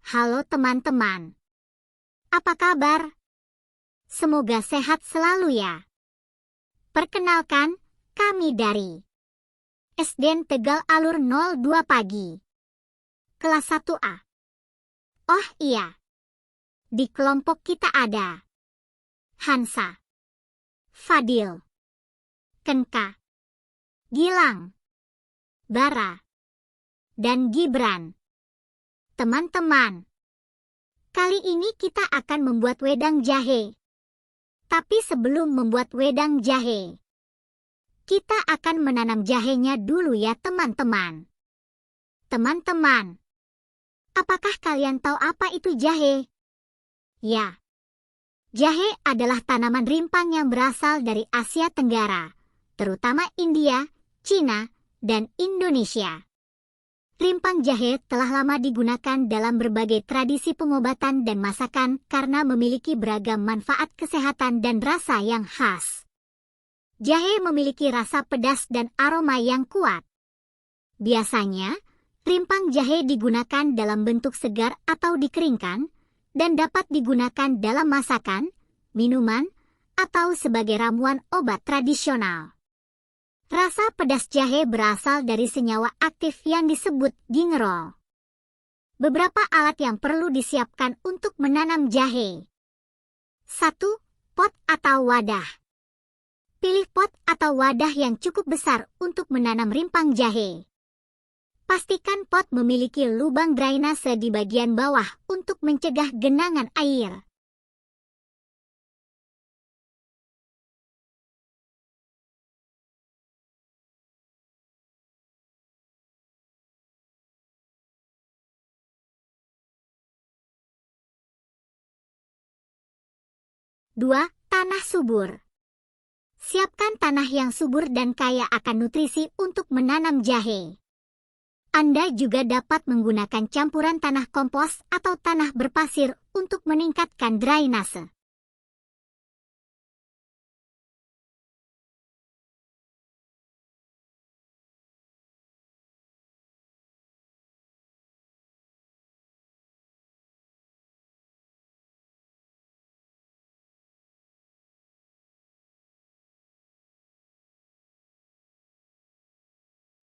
Halo teman-teman, apa kabar? Semoga sehat selalu ya. Perkenalkan, kami dari SDN Tegal Alur 02 Pagi, kelas 1A. Oh iya, di kelompok kita ada Hansa, Fadil, Kenka, Gilang, Bara, dan Gibran. Teman-teman, kali ini kita akan membuat wedang jahe. Tapi sebelum membuat wedang jahe, kita akan menanam jahenya dulu ya teman-teman. Teman-teman, apakah kalian tahu apa itu jahe? Ya, jahe adalah tanaman rimpang yang berasal dari Asia Tenggara, terutama India, Cina, dan Indonesia. Rimpang jahe telah lama digunakan dalam berbagai tradisi pengobatan dan masakan karena memiliki beragam manfaat kesehatan dan rasa yang khas. Jahe memiliki rasa pedas dan aroma yang kuat. Biasanya, rimpang jahe digunakan dalam bentuk segar atau dikeringkan dan dapat digunakan dalam masakan, minuman, atau sebagai ramuan obat tradisional. Rasa pedas jahe berasal dari senyawa aktif yang disebut gingerol. Beberapa alat yang perlu disiapkan untuk menanam jahe. 1. Pot atau wadah. Pilih pot atau wadah yang cukup besar untuk menanam rimpang jahe. Pastikan pot memiliki lubang drainase di bagian bawah untuk mencegah genangan air. 2. Tanah subur. Siapkan tanah yang subur dan kaya akan nutrisi untuk menanam jahe. Anda juga dapat menggunakan campuran tanah kompos atau tanah berpasir untuk meningkatkan drainase.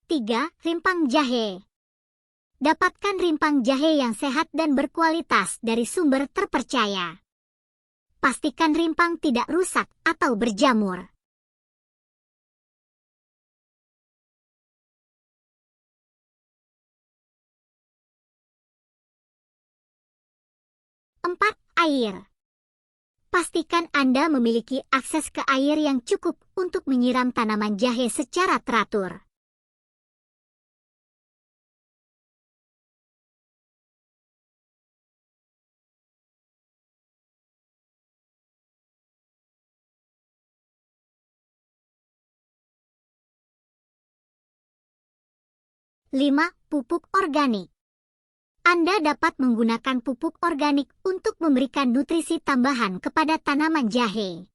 3. Rimpang jahe. Dapatkan rimpang jahe yang sehat dan berkualitas dari sumber terpercaya. Pastikan rimpang tidak rusak atau berjamur. 4. Air. Pastikan Anda memiliki akses ke air yang cukup untuk menyiram tanaman jahe secara teratur. 5. Pupuk organik. Anda dapat menggunakan pupuk organik untuk memberikan nutrisi tambahan kepada tanaman jahe.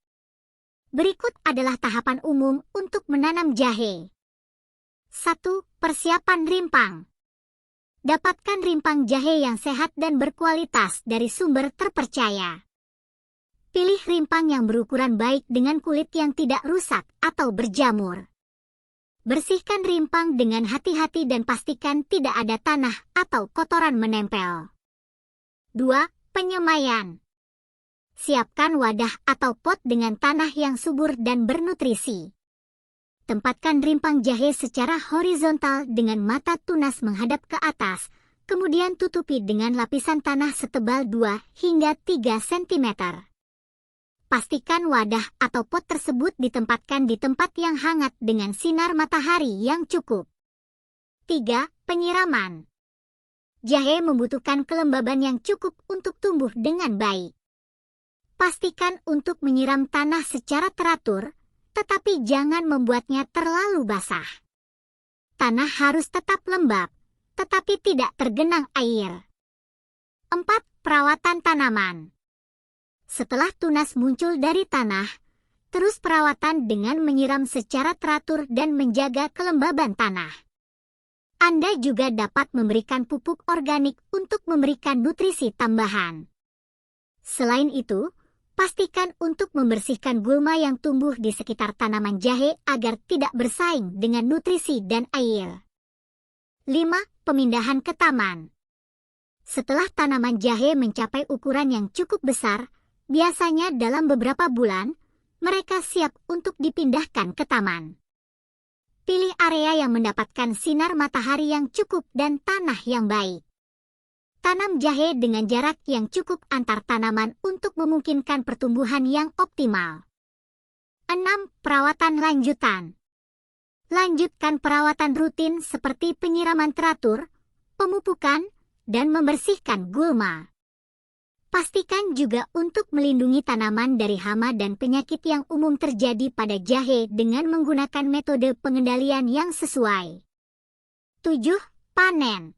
Berikut adalah tahapan umum untuk menanam jahe. 1. Persiapan rimpang. Dapatkan rimpang jahe yang sehat dan berkualitas dari sumber terpercaya. Pilih rimpang yang berukuran baik dengan kulit yang tidak rusak atau berjamur. Bersihkan rimpang dengan hati-hati dan pastikan tidak ada tanah atau kotoran menempel. 2. Penyemaian. Siapkan wadah atau pot dengan tanah yang subur dan bernutrisi. Tempatkan rimpang jahe secara horizontal dengan mata tunas menghadap ke atas, kemudian tutupi dengan lapisan tanah setebal 2 hingga 3 cm. Pastikan wadah atau pot tersebut ditempatkan di tempat yang hangat dengan sinar matahari yang cukup. 3. Penyiraman. Jahe membutuhkan kelembaban yang cukup untuk tumbuh dengan baik. Pastikan untuk menyiram tanah secara teratur, tetapi jangan membuatnya terlalu basah. Tanah harus tetap lembab, tetapi tidak tergenang air. 4. Perawatan tanaman. Setelah tunas muncul dari tanah, terus perawatan dengan menyiram secara teratur dan menjaga kelembaban tanah. Anda juga dapat memberikan pupuk organik untuk memberikan nutrisi tambahan. Selain itu, pastikan untuk membersihkan gulma yang tumbuh di sekitar tanaman jahe agar tidak bersaing dengan nutrisi dan air. 5. Pemindahan ke taman. Setelah tanaman jahe mencapai ukuran yang cukup besar, biasanya dalam beberapa bulan, mereka siap untuk dipindahkan ke taman. Pilih area yang mendapatkan sinar matahari yang cukup dan tanah yang baik. Tanam jahe dengan jarak yang cukup antar tanaman untuk memungkinkan pertumbuhan yang optimal. 6. Perawatan lanjutan. Lanjutkan perawatan rutin seperti penyiraman teratur, pemupukan, dan membersihkan gulma. Pastikan juga untuk melindungi tanaman dari hama dan penyakit yang umum terjadi pada jahe dengan menggunakan metode pengendalian yang sesuai. 7. Panen.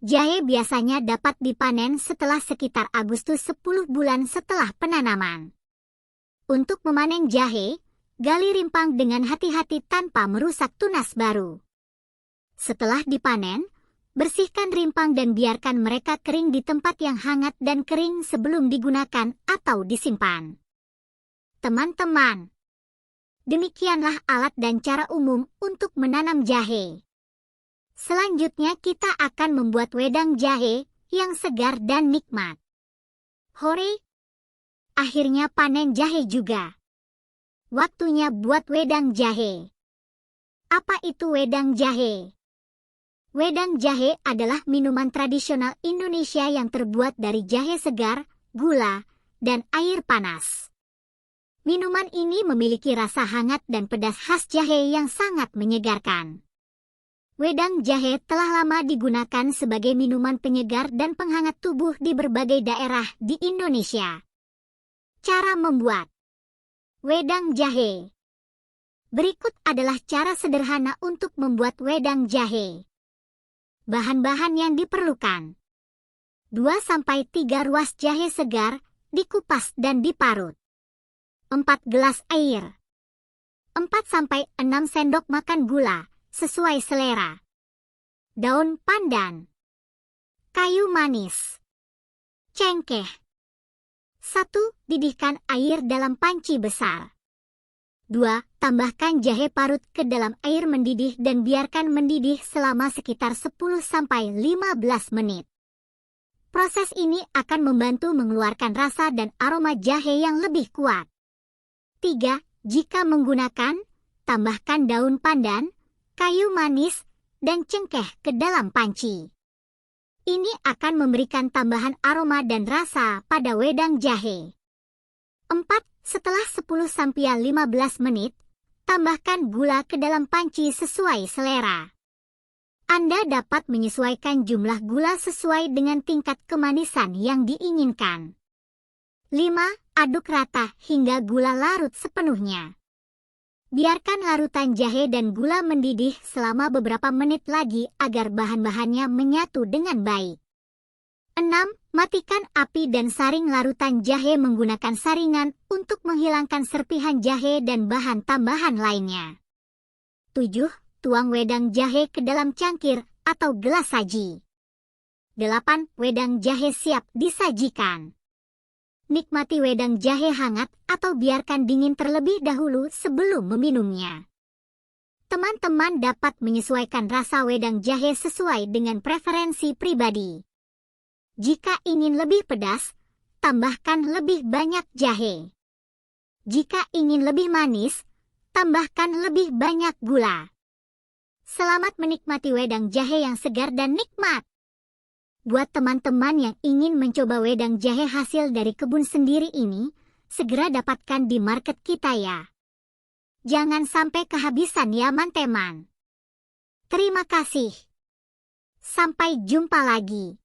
Jahe biasanya dapat dipanen setelah sekitar Agustus 10 bulan setelah penanaman. Untuk memanen jahe, gali rimpang dengan hati-hati tanpa merusak tunas baru. Setelah dipanen, bersihkan rimpang dan biarkan mereka kering di tempat yang hangat dan kering sebelum digunakan atau disimpan. Teman-teman, demikianlah alat dan cara umum untuk menanam jahe. Selanjutnya kita akan membuat wedang jahe yang segar dan nikmat. Hore! Akhirnya panen jahe juga. Waktunya buat wedang jahe. Apa itu wedang jahe? Wedang jahe adalah minuman tradisional Indonesia yang terbuat dari jahe segar, gula, dan air panas. Minuman ini memiliki rasa hangat dan pedas khas jahe yang sangat menyegarkan. Wedang jahe telah lama digunakan sebagai minuman penyegar dan penghangat tubuh di berbagai daerah di Indonesia. Cara membuat wedang jahe. Berikut adalah cara sederhana untuk membuat wedang jahe. Bahan-bahan yang diperlukan. 2-3 ruas jahe segar, dikupas dan diparut. 4 gelas air. 4-6 sendok makan gula, sesuai selera. Daun pandan. Kayu manis. Cengkeh. 1. Didihkan air dalam panci besar. 2. Tambahkan jahe parut ke dalam air mendidih dan biarkan mendidih selama sekitar 10-15 menit. Proses ini akan membantu mengeluarkan rasa dan aroma jahe yang lebih kuat. 3. Jika menggunakan, tambahkan daun pandan, kayu manis, dan cengkeh ke dalam panci. Ini akan memberikan tambahan aroma dan rasa pada wedang jahe. 4. Setelah 10-15 menit, tambahkan gula ke dalam panci sesuai selera. Anda dapat menyesuaikan jumlah gula sesuai dengan tingkat kemanisan yang diinginkan. 5. Aduk rata hingga gula larut sepenuhnya. Biarkan larutan jahe dan gula mendidih selama beberapa menit lagi agar bahan-bahannya menyatu dengan baik. 6. Matikan api dan saring larutan jahe menggunakan saringan untuk menghilangkan serpihan jahe dan bahan tambahan lainnya. 7. Tuang wedang jahe ke dalam cangkir atau gelas saji. 8. Wedang jahe siap disajikan. Nikmati wedang jahe hangat atau biarkan dingin terlebih dahulu sebelum meminumnya. Teman-teman dapat menyesuaikan rasa wedang jahe sesuai dengan preferensi pribadi. Jika ingin lebih pedas, tambahkan lebih banyak jahe. Jika ingin lebih manis, tambahkan lebih banyak gula. Selamat menikmati wedang jahe yang segar dan nikmat. Buat teman-teman yang ingin mencoba wedang jahe hasil dari kebun sendiri ini, segera dapatkan di market kita ya. Jangan sampai kehabisan ya teman-teman. Terima kasih. Sampai jumpa lagi.